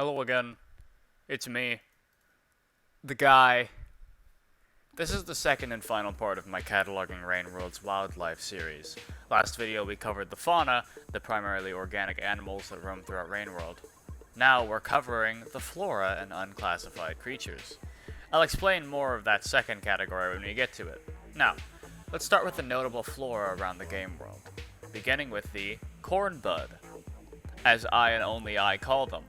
Hello again. It's me, the guy. This is the second and final part of my Cataloging Rainworld's wildlife series. Last video we covered the fauna, the primarily organic animals that roam throughout Rainworld. Now we're covering the flora and unclassified creatures. I'll explain more of that second category when we get to it. Now, let's start with the notable flora around the game world, beginning with the Cornbud, as I and only I call them.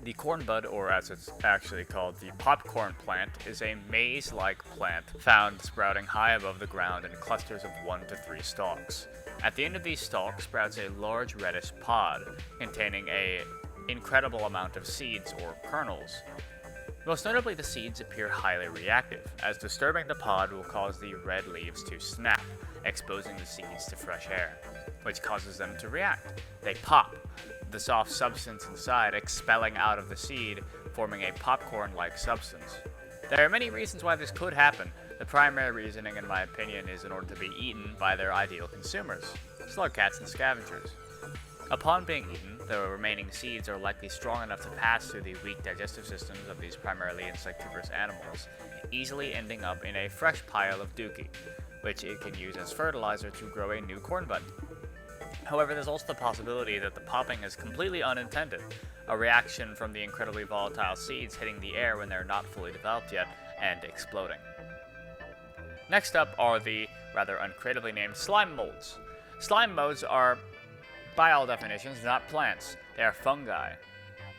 The cornbud, or as it's actually called, the popcorn plant, is a maze-like plant found sprouting high above the ground in clusters of 1 to 3 stalks. At the end of these stalks sprouts a large reddish pod containing an incredible amount of seeds or kernels. Most notably, the seeds appear highly reactive, as disturbing the pod will cause the red leaves to snap, exposing the seeds to fresh air, which causes them to react. They pop, the soft substance inside expelling out of the seed, forming a popcorn-like substance. There are many reasons why this could happen. The primary reasoning, in my opinion, is in order to be eaten by their ideal consumers, slugcats and scavengers. Upon being eaten, the remaining seeds are likely strong enough to pass through the weak digestive systems of these primarily insectivorous animals, easily ending up in a fresh pile of dookie, which it can use as fertilizer to grow a new cornbud. However, there's also the possibility that the popping is completely unintended, a reaction from the incredibly volatile seeds hitting the air when they're not fully developed yet, and exploding. Next up are the rather uncreatively named slime molds. Slime molds are, by all definitions, not plants. They are fungi,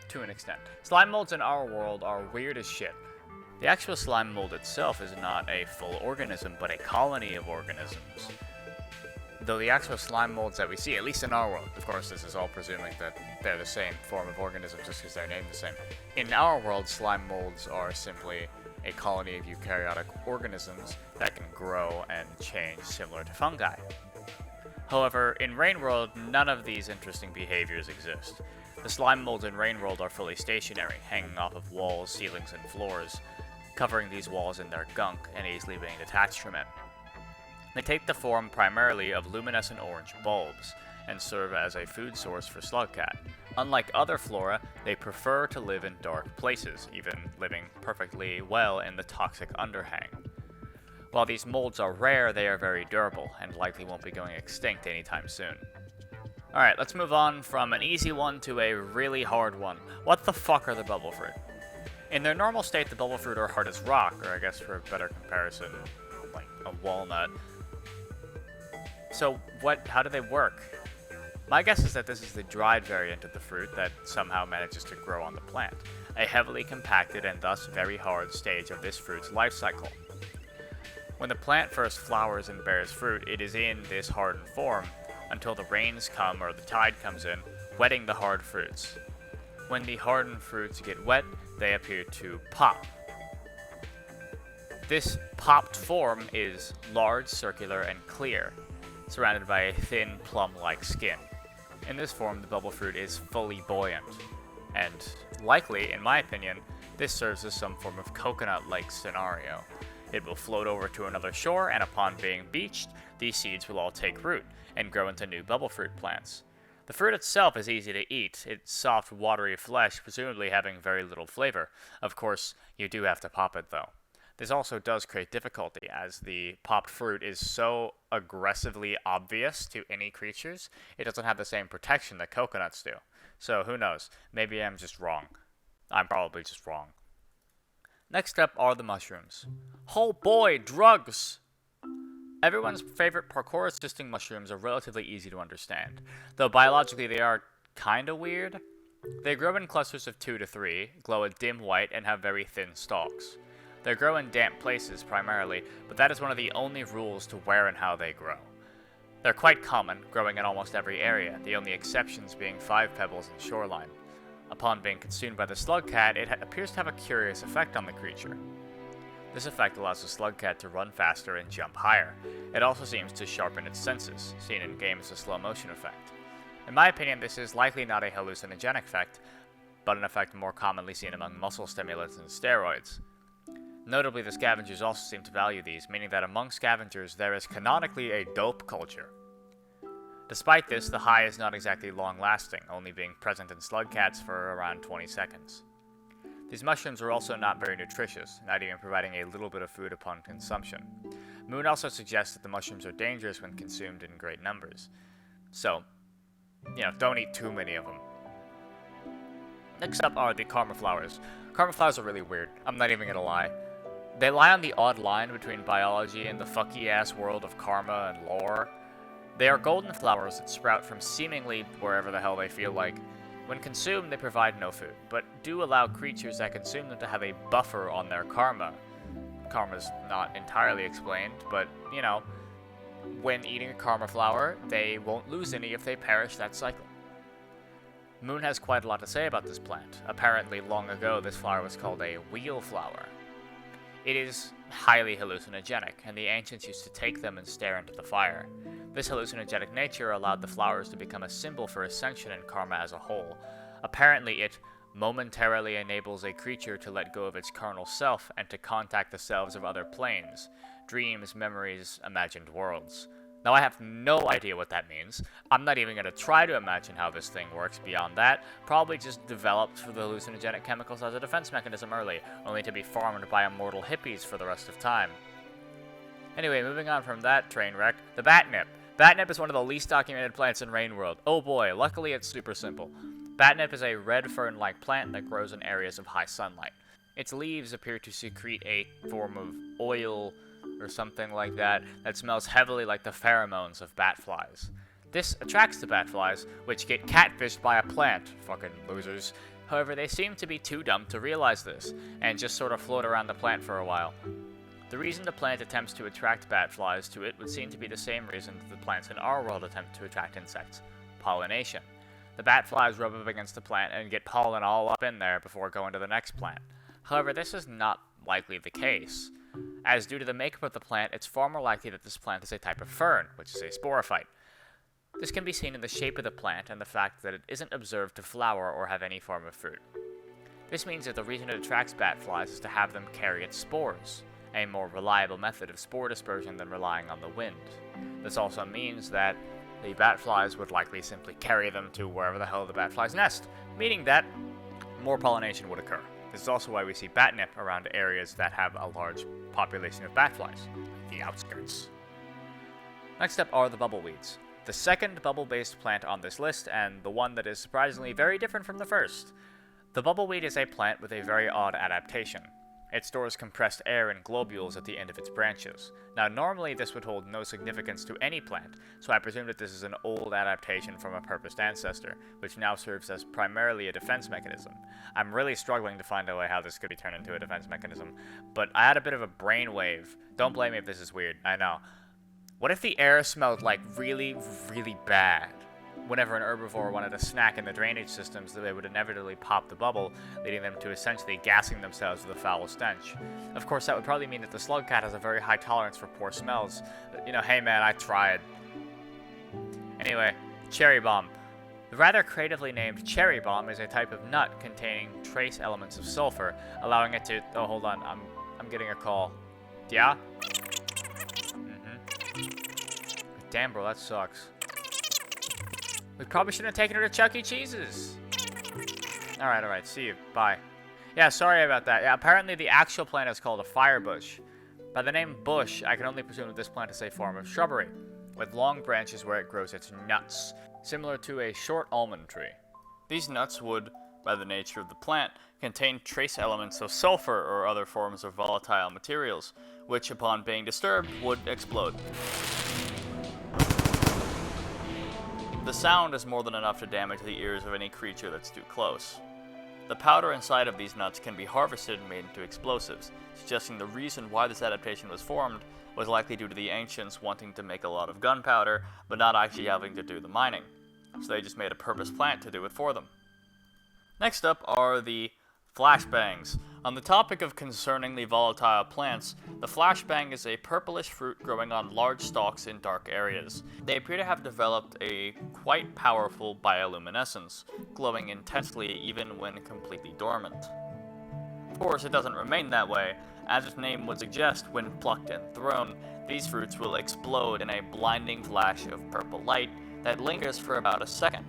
to an extent. Slime molds in our world are weird as shit. The actual slime mold itself is not a full organism, but a colony of organisms. Though the actual slime molds that we see, at least in our world, of course this is all presuming that they're the same form of organism just because they're named the same. In our world, slime molds are simply a colony of eukaryotic organisms that can grow and change similar to fungi. However, in Rainworld, none of these interesting behaviors exist. The slime molds in Rainworld are fully stationary, hanging off of walls, ceilings, and floors, covering these walls in their gunk and easily being detached from it. They take the form primarily of luminescent orange bulbs, and serve as a food source for slugcat. Unlike other flora, they prefer to live in dark places, even living perfectly well in the toxic underhang. While these molds are rare, they are very durable, and likely won't be going extinct anytime soon. Alright, let's move on from an easy one to a really hard one. What the fuck are the bubble fruit? In their normal state, the bubble fruit are hard as rock, or I guess for a better comparison, like a walnut. So how do they work? My guess is that this is the dried variant of the fruit that somehow manages to grow on the plant, a heavily compacted and thus very hard stage of this fruit's life cycle. When the plant first flowers and bears fruit, it is in this hardened form until the rains come or the tide comes in, wetting the hard fruits. When the hardened fruits get wet, they appear to pop. This popped form is large, circular, and clear, surrounded by a thin, plum-like skin. In this form, the bubble fruit is fully buoyant, and likely, in my opinion, this serves as some form of coconut-like scenario. It will float over to another shore, and upon being beached, these seeds will all take root and grow into new bubble fruit plants. The fruit itself is easy to eat, its soft, watery flesh presumably having very little flavor. Of course, you do have to pop it though. This also does create difficulty, as the popped fruit is so aggressively obvious to any creatures, it doesn't have the same protection that coconuts do. So who knows, maybe I'm just wrong. I'm probably just wrong. Next up are the mushrooms. Oh boy, drugs! Everyone's favorite parkour-assisting mushrooms are relatively easy to understand, though biologically they are kinda weird. They grow in clusters of 2 to 3, glow a dim white, and have very thin stalks. They grow in damp places primarily, but that is one of the only rules to where and how they grow. They're quite common, growing in almost every area, the only exceptions being 5 pebbles and shoreline. Upon being consumed by the slugcat, it appears to have a curious effect on the creature. This effect allows the slugcat to run faster and jump higher. It also seems to sharpen its senses, seen in game as a slow motion effect. In my opinion, this is likely not a hallucinogenic effect, but an effect more commonly seen among muscle stimulants and steroids. Notably, the scavengers also seem to value these, meaning that among scavengers there is canonically a dope culture. Despite this, the high is not exactly long-lasting, only being present in slug cats for around 20 seconds. These mushrooms are also not very nutritious, not even providing a little bit of food upon consumption. Moon also suggests that the mushrooms are dangerous when consumed in great numbers. So, don't eat too many of them. Next up are the karma flowers. Karma flowers are really weird, I'm not even gonna lie. They lie on the odd line between biology and the fucky-ass world of karma and lore. They are golden flowers that sprout from seemingly wherever the hell they feel like. When consumed, they provide no food, but do allow creatures that consume them to have a buffer on their karma. Karma's not entirely explained, but, when eating a karma flower, they won't lose any if they perish that cycle. Moon has quite a lot to say about this plant. Apparently, long ago, this flower was called a wheel flower. It is highly hallucinogenic, and the ancients used to take them and stare into the fire. This hallucinogenic nature allowed the flowers to become a symbol for ascension and karma as a whole. Apparently, it momentarily enables a creature to let go of its carnal self and to contact the selves of other planes, dreams, memories, imagined worlds. Now, I have no idea what that means. I'm not even going to try to imagine how this thing works beyond that. Probably just developed for the hallucinogenic chemicals as a defense mechanism early, only to be farmed by immortal hippies for the rest of time. Anyway, moving on from that train wreck, the Batnip. Batnip is one of the least documented plants in Rain World. Oh boy, luckily it's super simple. Batnip is a red fern-like plant that grows in areas of high sunlight. Its leaves appear to secrete a form of oil or something like that smells heavily like the pheromones of bat flies. This attracts the bat flies, which get catfished by a plant. Fucking losers. However, they seem to be too dumb to realize this, and just sort of float around the plant for a while. The reason the plant attempts to attract bat flies to it would seem to be the same reason that the plants in our world attempt to attract insects: pollination. The bat flies rub up against the plant and get pollen all up in there before going to the next plant. However, this is not likely the case, as due to the makeup of the plant, it's far more likely that this plant is a type of fern, which is a sporophyte. This can be seen in the shape of the plant and the fact that it isn't observed to flower or have any form of fruit. This means that the reason it attracts bat flies is to have them carry its spores, a more reliable method of spore dispersion than relying on the wind. This also means that the bat flies would likely simply carry them to wherever the hell the bat flies nest, meaning that more pollination would occur. This is also why we see Batnip around areas that have a large population of bat flies, the outskirts. Next up are the Bubbleweeds, the second bubble-based plant on this list, and the one that is surprisingly very different from the first. The Bubbleweed is a plant with a very odd adaptation. It stores compressed air in globules at the end of its branches. Now, normally this would hold no significance to any plant, so I presume that this is an old adaptation from a purposed ancestor, which now serves as primarily a defense mechanism. I'm really struggling to find a way how this could be turned into a defense mechanism, but I had a bit of a brainwave. Don't blame me if this is weird, I know. What if the air smelled like really, really bad? Whenever an herbivore wanted a snack in the drainage systems, they would inevitably pop the bubble, leading them to essentially gassing themselves with a foul stench. Of course, that would probably mean that the slug cat has a very high tolerance for poor smells. Hey man, I tried. Anyway, cherry bomb. The rather creatively named cherry bomb is a type of nut containing trace elements of sulfur, allowing it to... Oh, hold on, I'm getting a call. Yeah? Damn, bro, that sucks. We probably shouldn't have taken her to Chuck E. Cheese's. Alright, see you. Bye. Yeah, sorry about that. Yeah, apparently the actual plant is called a firebush. By the name bush, I can only presume that this plant is a form of shrubbery, with long branches where it grows its nuts, similar to a short almond tree. These nuts would, by the nature of the plant, contain trace elements of sulfur or other forms of volatile materials, which upon being disturbed would explode. The sound is more than enough to damage the ears of any creature that's too close. The powder inside of these nuts can be harvested and made into explosives, suggesting the reason why this adaptation was formed was likely due to the ancients wanting to make a lot of gunpowder, but not actually having to do the mining. So they just made a purpose plant to do it for them. Next up are the flashbangs. On the topic of concerningly volatile plants, the flashbang is a purplish fruit growing on large stalks in dark areas. They appear to have developed a quite powerful bioluminescence, glowing intensely even when completely dormant. Of course, it doesn't remain that way. As its name would suggest, when plucked and thrown, these fruits will explode in a blinding flash of purple light that lingers for about a second.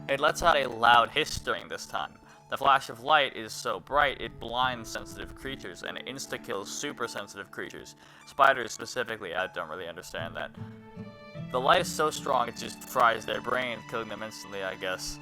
It lets out a loud hiss during this time. The flash of light is so bright it blinds sensitive creatures and insta-kills super sensitive creatures. Spiders specifically, I don't really understand that. The light is so strong it just fries their brain, killing them instantly, I guess.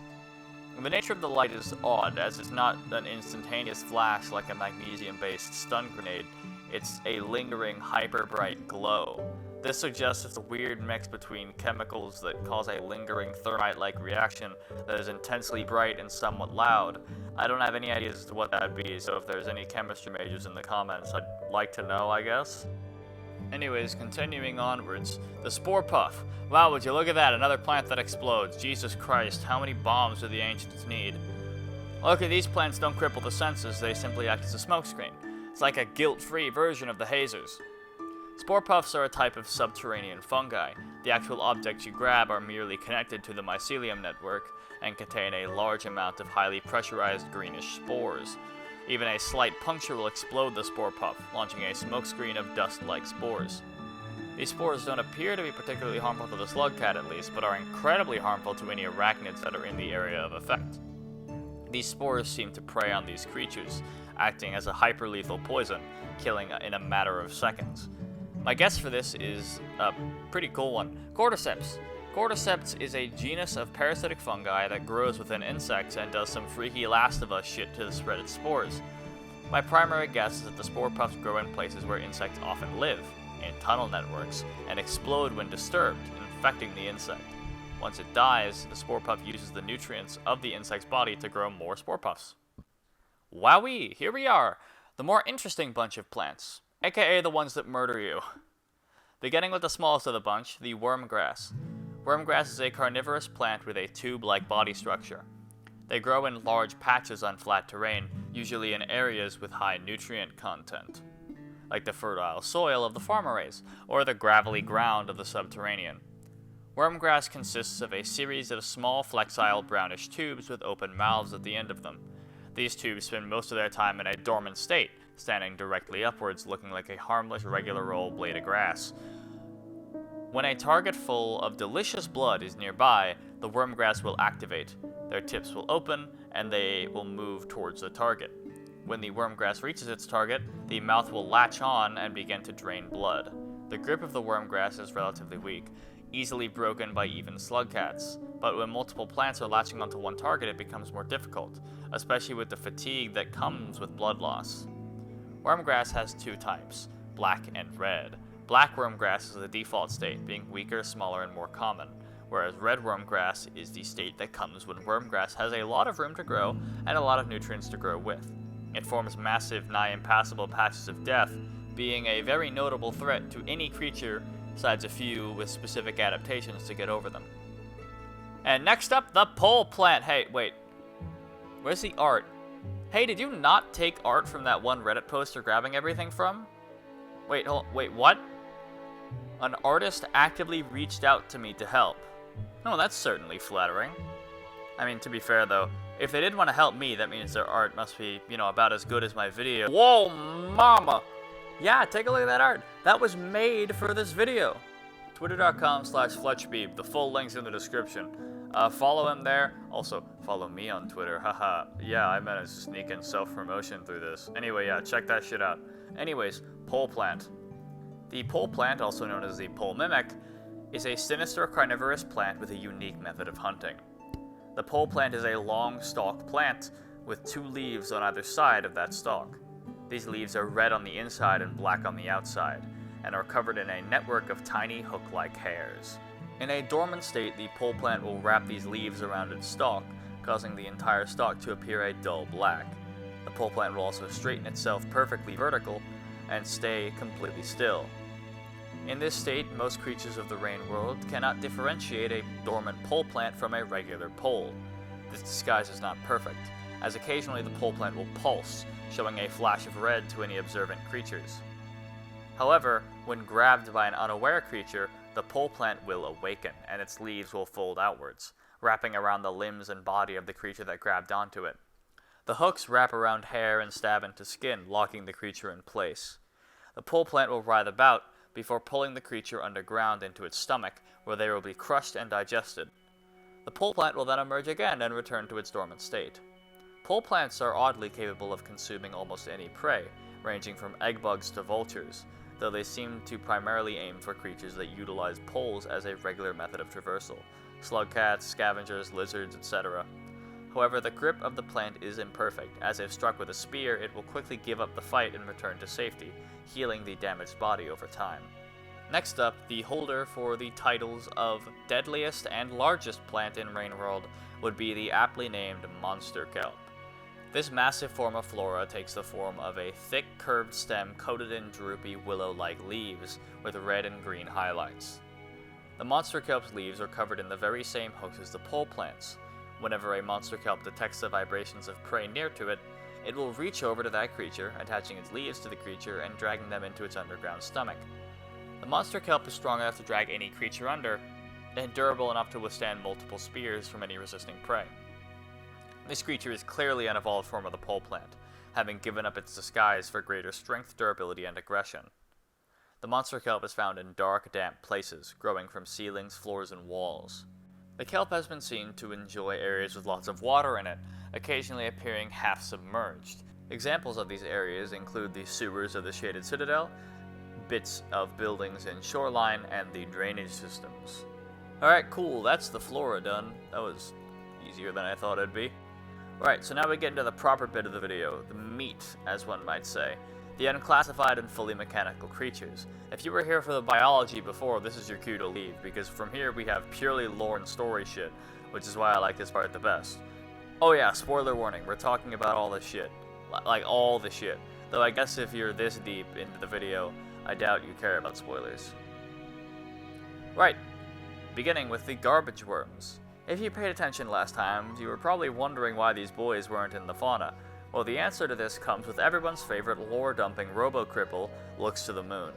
And the nature of the light is odd, as it's not an instantaneous flash like a magnesium-based stun grenade. It's a lingering, hyper-bright glow. This suggests it's a weird mix between chemicals that cause a lingering thermite-like reaction that is intensely bright and somewhat loud. I don't have any ideas as to what that would be, so if there's any chemistry majors in the comments, I'd like to know, I guess. Anyways, continuing onwards, the Spore Puff. Wow, would you look at that, another plant that explodes. Jesus Christ, how many bombs do the ancients need? Okay, these plants don't cripple the senses, they simply act as a smokescreen. It's like a guilt-free version of the hazers. Spore Puffs are a type of subterranean fungi. The actual objects you grab are merely connected to the mycelium network and contain a large amount of highly pressurized greenish spores. Even a slight puncture will explode the Spore Puff, launching a smokescreen of dust-like spores. These spores don't appear to be particularly harmful to the slug cat at least, but are incredibly harmful to any arachnids that are in the area of effect. These spores seem to prey on these creatures, acting as a hyper-lethal poison, killing in a matter of seconds. My guess for this is a pretty cool one. Cordyceps. Cordyceps is a genus of parasitic fungi that grows within insects and does some freaky Last of Us shit to spread its spores. My primary guess is that the Spore Puffs grow in places where insects often live, in tunnel networks, and explode when disturbed, infecting the insect. Once it dies, the Spore Puff uses the nutrients of the insect's body to grow more Spore Puffs. Wowee, here we are, the more interesting bunch of plants, aka the ones that murder you. Beginning with the smallest of the bunch, the wormgrass. Wormgrass is a carnivorous plant with a tube-like body structure. They grow in large patches on flat terrain, usually in areas with high nutrient content, like the fertile soil of the farm-arrays, or the gravelly ground of the subterranean. Wormgrass consists of a series of small flexile brownish tubes with open mouths at the end of them. These tubes spend most of their time in a dormant state, standing directly upwards, looking like a harmless regular old blade of grass. When a target full of delicious blood is nearby, the wormgrass will activate. Their tips will open, and they will move towards the target. When the wormgrass reaches its target, the mouth will latch on and begin to drain blood. The grip of the wormgrass is relatively weak, easily broken by even slug cats, but when multiple plants are latching onto one target, it becomes more difficult, especially with the fatigue that comes with blood loss. Wormgrass has two types, black and red. Black wormgrass is the default state, being weaker, smaller, and more common, whereas red wormgrass is the state that comes when wormgrass has a lot of room to grow and a lot of nutrients to grow with. It forms massive, nigh impassable patches of death, being a very notable threat to any creature, besides a few with specific adaptations to get over them. And next up, the pole plant. Hey, wait. Where's the art? Hey, did you not take art from that one Reddit post you're grabbing everything from? Wait, wait, what? An artist actively reached out to me to help. Oh, that's certainly flattering. I mean, to be fair though, if they didn't want to help me, that means their art must be, about as good as my video. Whoa, mama! Yeah, take a look at that art. That was made for this video. Twitter.com/FletchBeeb. The full link's in the description. Follow him there. Also, follow me on Twitter. Haha. Yeah, I meant to sneak in self-promotion through this. Anyway, yeah, check that shit out. Anyways, pole plant. The pole plant, also known as the pole mimic, is a sinister carnivorous plant with a unique method of hunting. The pole plant is a long stalk plant with two leaves on either side of that stalk. These leaves are red on the inside and black on the outside, and are covered in a network of tiny hook-like hairs. In a dormant state, the pole plant will wrap these leaves around its stalk, causing the entire stalk to appear a dull black. The pole plant will also straighten itself perfectly vertical and stay completely still. In this state, most creatures of the rain world cannot differentiate a dormant pole plant from a regular pole. This disguise is not perfect, as occasionally the pole plant will pulse, showing a flash of red to any observant creatures. However, when grabbed by an unaware creature, the pole plant will awaken, and its leaves will fold outwards, wrapping around the limbs and body of the creature that grabbed onto it. The hooks wrap around hair and stab into skin, locking the creature in place. The pole plant will writhe about, before pulling the creature underground into its stomach, where they will be crushed and digested. The pole plant will then emerge again and return to its dormant state. Pole plants are oddly capable of consuming almost any prey, ranging from egg bugs to vultures, though they seem to primarily aim for creatures that utilize poles as a regular method of traversal: slug cats, scavengers, lizards, etc. However, the grip of the plant is imperfect, as if struck with a spear, it will quickly give up the fight and return to safety, healing the damaged body over time. Next up, the holder for the titles of Deadliest and Largest Plant in Rainworld would be the aptly named Monster Kelp. This massive form of Flora takes the form of a thick, curved stem coated in droopy, willow-like leaves with red and green highlights. The Monster Kelp's leaves are covered in the very same hooks as the pole plants. Whenever a Monster Kelp detects the vibrations of prey near to it, it will reach over to that creature, attaching its leaves to the creature and dragging them into its underground stomach. The Monster Kelp is strong enough to drag any creature under, and durable enough to withstand multiple spears from any resisting prey. This creature is clearly an evolved form of the pole plant, having given up its disguise for greater strength, durability, and aggression. The Monster Kelp is found in dark, damp places, growing from ceilings, floors, and walls. The kelp has been seen to enjoy areas with lots of water in it, occasionally appearing half-submerged. Examples of these areas include the sewers of the Shaded Citadel, bits of buildings in shoreline, and the drainage systems. Alright, cool, that's the Flora done. That was easier than I thought it'd be. Alright, so now we get into the proper bit of the video, the meat, as one might say. The unclassified and fully mechanical creatures. If you were here for the biology before, this is your cue to leave, because from here we have purely lore and story shit, which is why I like this part the best. Oh yeah, spoiler warning, we're talking about all this shit. Like, all the shit. Though I guess if you're this deep into the video, I doubt you care about spoilers. Right, beginning with the garbage worms. If you paid attention last time, you were probably wondering why these boys weren't in the fauna. Well, the answer to this comes with everyone's favorite lore-dumping robo-cripple, Looks to the Moon.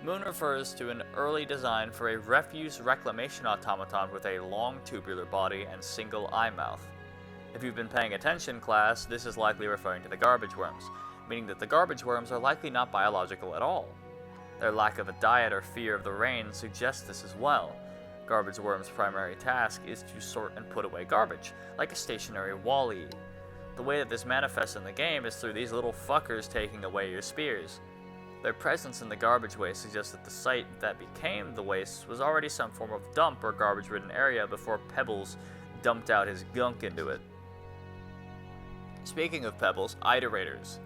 Moon refers to an early design for a refuse reclamation automaton with a long tubular body and single eye mouth. If you've been paying attention, class, this is likely referring to the garbage worms, meaning that the garbage worms are likely not biological at all. Their lack of a diet or fear of the rain suggests this as well. Garbage worms' primary task is to sort and put away garbage, like a stationary wall-e. The way that this manifests in the game is through these little fuckers taking away your spears. Their presence in the garbage waste suggests that the site that became the waste was already some form of dump or garbage-ridden area before Pebbles dumped out his gunk into it. Speaking of Pebbles, Iterators.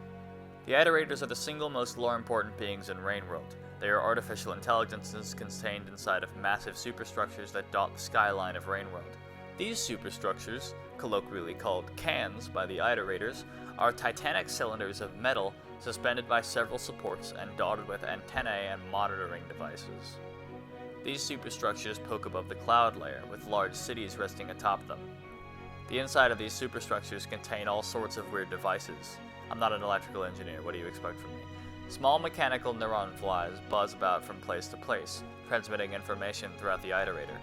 The Iterators are the single most lore-important beings in Rainworld. They are artificial intelligences contained inside of massive superstructures that dot the skyline of Rainworld. These superstructures, colloquially called cans by the Iterators, are titanic cylinders of metal suspended by several supports and dotted with antennae and monitoring devices. These superstructures poke above the cloud layer, with large cities resting atop them. The inside of these superstructures contain all sorts of weird devices. I'm not an electrical engineer, what do you expect from me? Small mechanical neuron flies buzz about from place to place, transmitting information throughout the Iterator.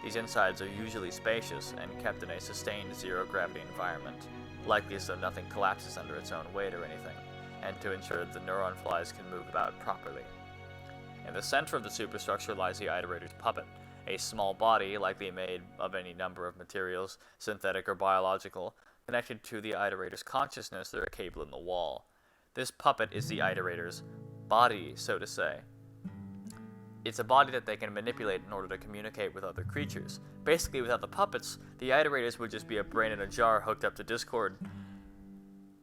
These insides are usually spacious and kept in a sustained zero-gravity environment, likely so nothing collapses under its own weight or anything, and to ensure that the Neuron Flies can move about properly. In the center of the superstructure lies the Iterator's puppet, a small body likely made of any number of materials, synthetic or biological, connected to the Iterator's consciousness through a cable in the wall. This puppet is the Iterator's body, so to say. It's a body that they can manipulate in order to communicate with other creatures. Basically, without the puppets, the Iterators would just be a brain in a jar hooked up to Discord.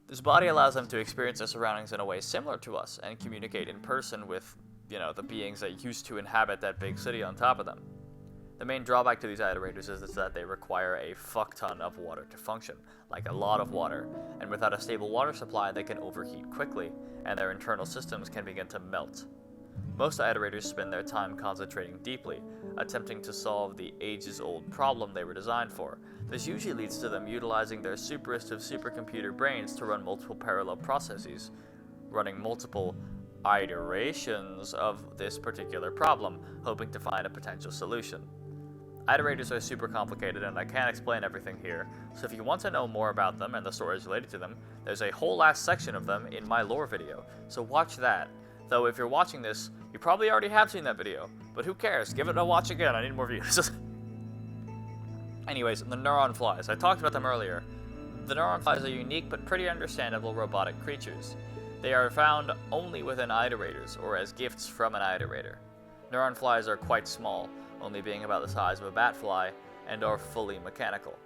This body allows them to experience their surroundings in a way similar to us, and communicate in person with, the beings that used to inhabit that big city on top of them. The main drawback to these Iterators is that they require a fuck ton of water to function, like a lot of water, and without a stable water supply they can overheat quickly, and their internal systems can begin to melt. Most Iterators spend their time concentrating deeply, attempting to solve the ages-old problem they were designed for. This usually leads to them utilizing their superest of supercomputer brains to run multiple parallel processes, running multiple iterations of this particular problem, hoping to find a potential solution. Iterators are super complicated and I can't explain everything here, so if you want to know more about them and the stories related to them, there's a whole last section of them in my lore video, so watch that. Though if you're watching this, you probably already have seen that video, but who cares? Give it a watch again, I need more views. Anyways, the Neuron Flies. I talked about them earlier. The Neuron Flies are unique but pretty understandable robotic creatures. They are found only within Iterators, or as gifts from an Iterator. Neuron Flies are quite small, only being about the size of a bat fly, and are fully mechanical.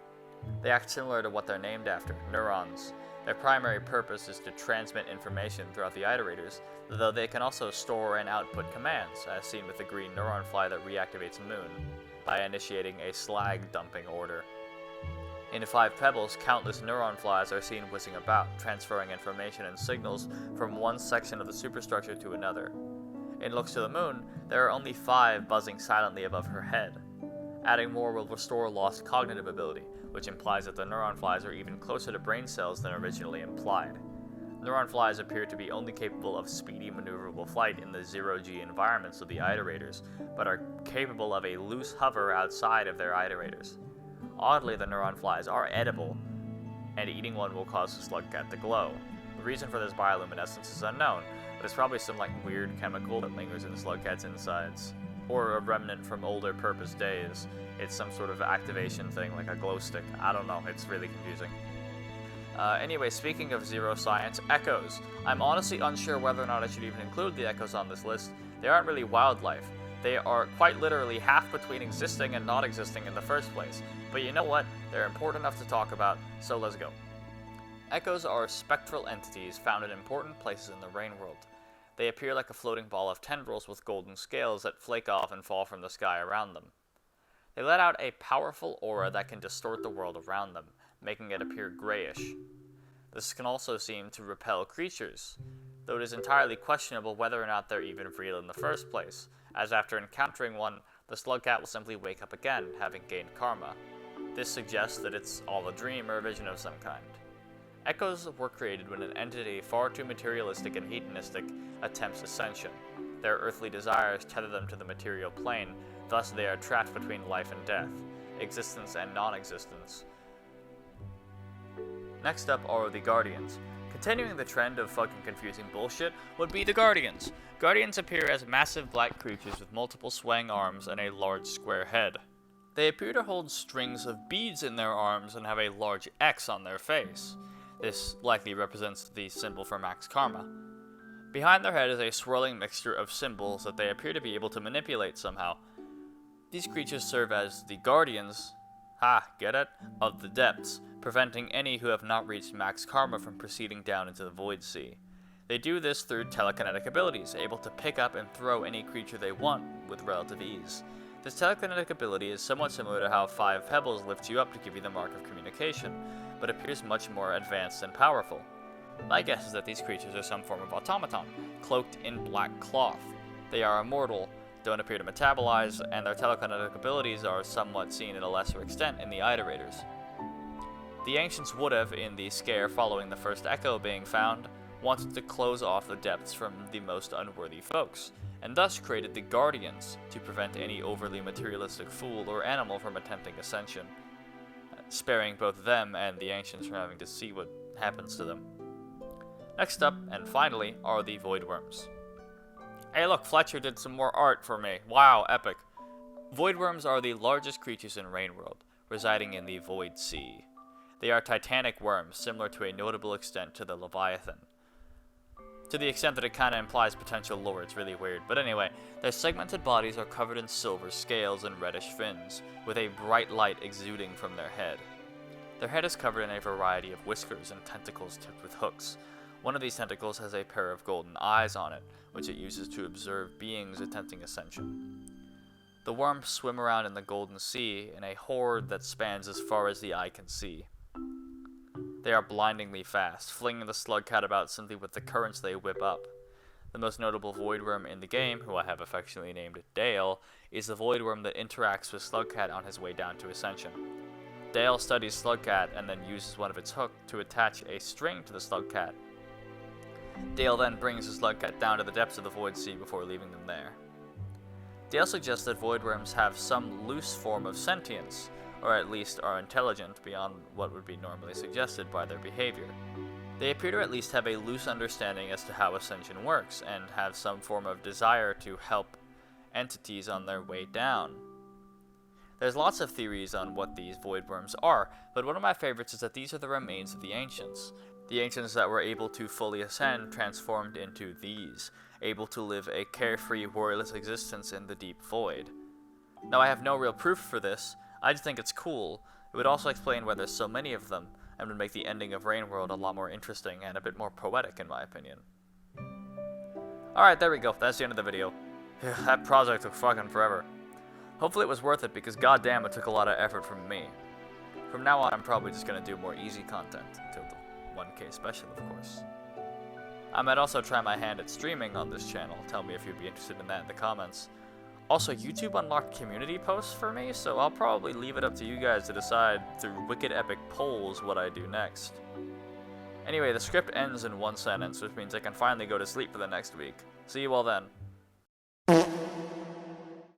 They act similar to what they're named after, neurons. Their primary purpose is to transmit information throughout the Iterators, though they can also store and output commands, as seen with the green Neuron Fly that reactivates Moon, by initiating a slag dumping order. In 5 Pebbles, countless Neuron Flies are seen whizzing about, transferring information and signals from one section of the superstructure to another. In Looks to the Moon, there are only 5 buzzing silently above her head. Adding more will restore lost cognitive ability, which implies that the Neuron Flies are even closer to brain cells than originally implied. Neuron Flies appear to be only capable of speedy maneuverable flight in the zero-G environments of the Iterators, but are capable of a loose hover outside of their Iterators. Oddly, the Neuron Flies are edible, and eating one will cause the slugcat to glow. The reason for this bioluminescence is unknown, but it's probably some weird chemical that lingers in the slugcat's insides. Or a remnant from older purpose days. It's some sort of activation thing, like a glow stick. I don't know, it's really confusing. Anyway, speaking of zero science, echoes. I'm honestly unsure whether or not I should even include the echoes on this list. They aren't really wildlife. They are quite literally half between existing and not existing in the first place. But you know what? They're important enough to talk about, so let's go. Echoes are spectral entities found in important places in the rain world. They appear like a floating ball of tendrils with golden scales that flake off and fall from the sky around them. They let out a powerful aura that can distort the world around them, making it appear grayish. This can also seem to repel creatures, though it is entirely questionable whether or not they're even real in the first place, as after encountering one, the slugcat will simply wake up again, having gained karma. This suggests that it's all a dream or a vision of some kind. Echoes were created when an entity far too materialistic and hedonistic attempts ascension. Their earthly desires tether them to the material plane, thus they are trapped between life and death, existence and non-existence. Next up are the Guardians. Continuing the trend of fucking confusing bullshit would be the Guardians. Guardians appear as massive black creatures with multiple swaying arms and a large square head. They appear to hold strings of beads in their arms and have a large X on their face. This likely represents the symbol for max karma. Behind their head is a swirling mixture of symbols that they appear to be able to manipulate somehow. These creatures serve as the guardians, get it, of the depths, preventing any who have not reached max karma from proceeding down into the Void Sea. They do this through telekinetic abilities, able to pick up and throw any creature they want with relative ease. This telekinetic ability is somewhat similar to how 5 Pebbles lifts you up to give you the mark of communication, but appears much more advanced and powerful. My guess is that these creatures are some form of automaton, cloaked in black cloth. They are immortal, don't appear to metabolize, and their telekinetic abilities are somewhat seen in a lesser extent in the Iterators. The Ancients would have, in the scare following the first Echo being found, wanted to close off the depths from the most unworthy folks, and thus created the Guardians to prevent any overly materialistic fool or animal from attempting ascension, sparing both them and the Ancients from having to see what happens to them. Next up, and finally, are the Voidworms. Hey look, Fletcher did some more art for me. Wow, epic. Voidworms are the largest creatures in Rainworld, residing in the Void Sea. They are titanic worms, similar to a notable extent to the Leviathan. To the extent that it kinda implies potential lore, it's really weird. But anyway, their segmented bodies are covered in silver scales and reddish fins, with a bright light exuding from their head. Their head is covered in a variety of whiskers and tentacles tipped with hooks. One of these tentacles has a pair of golden eyes on it, which it uses to observe beings attempting ascension. The worms swim around in the Golden Sea in a horde that spans as far as the eye can see. They are blindingly fast, flinging the slugcat about simply with the currents they whip up. The most notable voidworm in the game, who I have affectionately named Dale, is the voidworm that interacts with Slugcat on his way down to Ascension. Dale studies Slugcat and then uses one of its hooks to attach a string to the Slugcat. Dale then brings the Slugcat down to the depths of the Void Sea before leaving them there. Dale suggests that voidworms have some loose form of sentience, or at least are intelligent beyond what would be normally suggested by their behavior. They appear to at least have a loose understanding as to how ascension works, and have some form of desire to help entities on their way down. There's lots of theories on what these Voidworms are, but one of my favorites is that these are the remains of the Ancients. The Ancients that were able to fully ascend transformed into these, able to live a carefree, worryless existence in the deep void. Now, I have no real proof for this, I just think it's cool. It would also explain why there's so many of them, and would make the ending of Rain World a lot more interesting and a bit more poetic in my opinion. Alright, there we go, that's the end of the video. That project took fucking forever. Hopefully it was worth it, because goddamn it took a lot of effort from me. From now on, I'm probably just gonna do more easy content, until the 1K special, of course. I might also try my hand at streaming on this channel. Tell me if you'd be interested in that in the comments. Also, YouTube unlocked community posts for me, so I'll probably leave it up to you guys to decide through wicked epic polls what I do next. Anyway, the script ends in one sentence, which means I can finally go to sleep for the next week. See you all then.